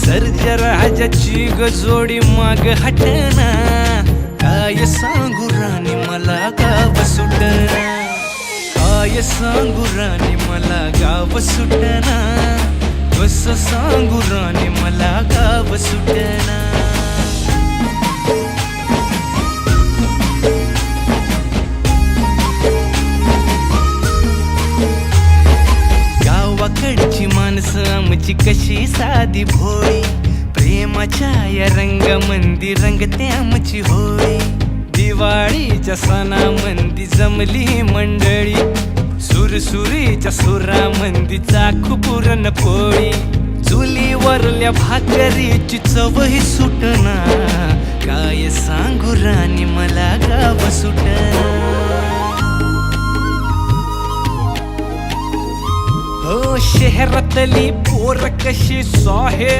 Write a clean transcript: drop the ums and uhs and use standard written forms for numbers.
सर्जा राजाची गजोडी माग हटना, काय सांगू राणी मला गाव सुटना, काय सांगू राणी मला गाव सुटना, कसं सांगू राणी मला गाव सुटना. गावाकडची माणसं आमची कशी साधी भोळी, प्रेमाच्या या रंगामंदी रंगते आमची होळी. दिवाळीच्या सणामंदी जमली मंडळी, सुरसुरीच्या सुरामंदी चाखू पुरणपोळी. चुलीवरल्या भाकरीची चवही सुटना, काय सांगू राणी मला गाव सुटना. हो शहरातली पोर कशी साहे